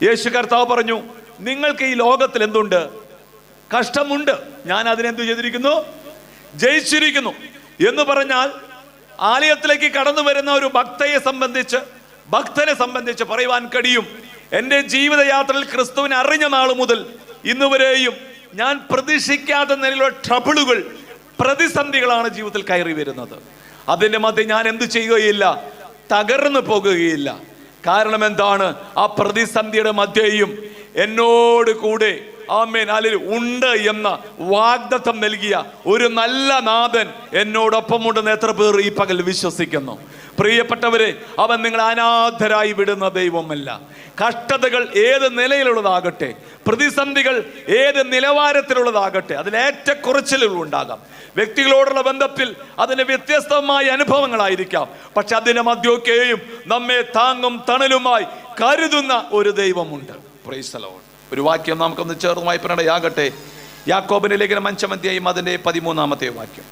യേശു കർത്താവ് പറഞ്ഞു, നിങ്ങൾക്ക് ഈ ലോകത്തിൽ എന്തുണ്ട്? കഷ്ടമുണ്ട്. ഞാൻ അതിനെന്തു ചെയ്തിരിക്കുന്നു? ജയിച്ചിരിക്കുന്നു എന്ന് പറഞ്ഞാൽ ആലയത്തിലേക്ക് കടന്നു വരുന്ന ഒരു ഭക്തനെ സംബന്ധിച്ച് പറയുവാൻ കഴിയും, എൻ്റെ ജീവിതയാത്രയിൽ ക്രിസ്തുവിനെ അറിഞ്ഞ നാൾ മുതൽ ഇന്നുവരെയും ഞാൻ പ്രതീക്ഷിക്കാത്ത നിലയിലുള്ള ട്രബിളുകൾ, പ്രതിസന്ധികളാണ് ജീവിതത്തിൽ കയറി വരുന്നത്. അതിൻ്റെ മധ്യ ഞാൻ എന്തു ചെയ്യുകയില്ല? തകർന്നു പോകുകയില്ല. കാരണം എന്താണ്? ആ പ്രതിസന്ധിയുടെ മധ്യയും എന്നോട് കൂടെ ആമേൻ ഹല്ലേലൂയ ഉണ്ട് എന്ന വാഗ്ദത്തം നൽകിയ ഒരു നല്ല നാഥൻ എന്നോടൊപ്പമുണ്ടെന്ന് എത്ര പേർ ഈ പകൽ വിശ്വസിക്കുന്നു? പ്രിയപ്പെട്ടവരെ, അവൻ നിങ്ങളെ അനാഥരായി വിടുന്ന ദൈവമല്ല. കഷ്ടതകൾ ഏത് നിലയിലുള്ളതാകട്ടെ, പ്രതിസന്ധികൾ ഏത് നിലവാരത്തിലുള്ളതാകട്ടെ, അതിലേറ്റക്കുറച്ചിലുകൾ ഉണ്ടാകാം. വ്യക്തികളോടുള്ള ബന്ധത്തിൽ അതിന് വ്യത്യസ്തമായ അനുഭവങ്ങളായിരിക്കാം. പക്ഷെ അതിന്റെ മധ്യമൊക്കെയും നമ്മെ താങ്ങും തണലുമായി കരുതുന്ന ഒരു ദൈവമുണ്ട്. Praise the Lord. ഒരു വാക്യം നമുക്കൊന്ന് ചേർന്ന് വായിപ്പിനിടയാകട്ടെ. യാക്കോബിന്റെ ലേഖനം 5-ാം അധ്യായം അതിന്റെ 13-ാമത്തെ വാക്യം.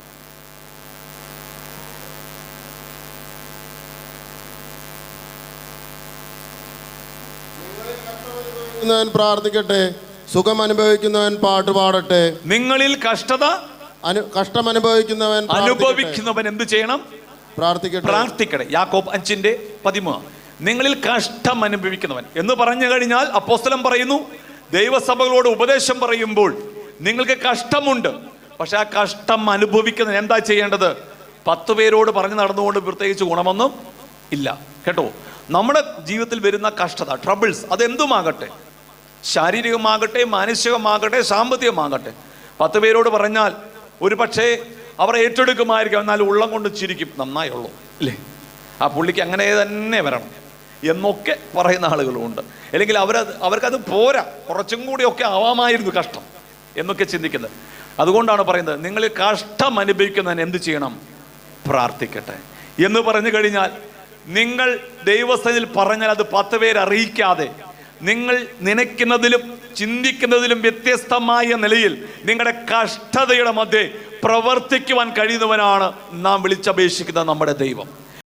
പ്രാർത്ഥിക്കട്ടെ, സുഖം അനുഭവിക്കുന്നവൻ പാട്ട് പാടട്ടെ. നിങ്ങളിൽ കഷ്ടം അനുഭവിക്കുന്നവൻ എന്ത് ചെയ്യണം? പ്രാർത്ഥിക്കട്ടെ. യാക്കോബ് 5:13. നിങ്ങളിൽ കഷ്ടം അനുഭവിക്കുന്നവൻ എന്ന് പറഞ്ഞു കഴിഞ്ഞാൽ അപ്പോസ്തലൻ പറയുന്നു, ദൈവസഭകളോട് ഉപദേശം പറയുമ്പോൾ നിങ്ങൾക്ക് കഷ്ടമുണ്ട്, പക്ഷെ ആ കഷ്ടം അനുഭവിക്കുന്നതിന് എന്താ ചെയ്യേണ്ടത്? 10 പേരോട് പറഞ്ഞു നടന്നുകൊണ്ട് പ്രത്യേകിച്ച് ഗുണമൊന്നും ഇല്ല കേട്ടോ. നമ്മുടെ ജീവിതത്തിൽ വരുന്ന കഷ്ടത, ട്രബിൾസ്, അതെന്തുമാകട്ടെ, ശാരീരികമാകട്ടെ, മാനസികമാകട്ടെ, സാമ്പത്തികമാകട്ടെ, 10 പേരോട് പറഞ്ഞാൽ ഒരു പക്ഷേ അവർ ഏറ്റെടുക്കുമായിരിക്കും, എന്നാൽ ഉള്ളം കൊണ്ട് ചിരിക്കും, നന്നായുള്ളൂ അല്ലേ, ആ പുള്ളിക്ക് അങ്ങനെ തന്നെ വരണം എന്നൊക്കെ പറയുന്ന ആളുകളുമുണ്ട്. അല്ലെങ്കിൽ അവർക്കത് പോരാ, കുറച്ചും കൂടിയൊക്കെ ആവാമായിരുന്നു കഷ്ടം എന്നൊക്കെ ചിന്തിക്കുന്നത്. അതുകൊണ്ടാണ് പറയുന്നത്, നിങ്ങൾ കഷ്ടം അനുഭവിക്കുന്നതിന് എന്ത് ചെയ്യണം? പ്രാർത്ഥിക്കട്ടെ എന്ന് പറഞ്ഞു കഴിഞ്ഞാൽ, നിങ്ങൾ ദൈവസ്ഥയിൽ പറഞ്ഞാൽ അത് 10 പേരെ അറിയിക്കാതെ, നിങ്ങൾ നനയ്ക്കുന്നതിലും ചിന്തിക്കുന്നതിലും വ്യത്യസ്തമായ നിലയിൽ നിങ്ങളുടെ കഷ്ടതയുടെ മധ്യേ പ്രവർത്തിക്കുവാൻ കഴിയുന്നവനാണ് നാം വിളിച്ചപേക്ഷിക്കുന്ന നമ്മുടെ ദൈവം.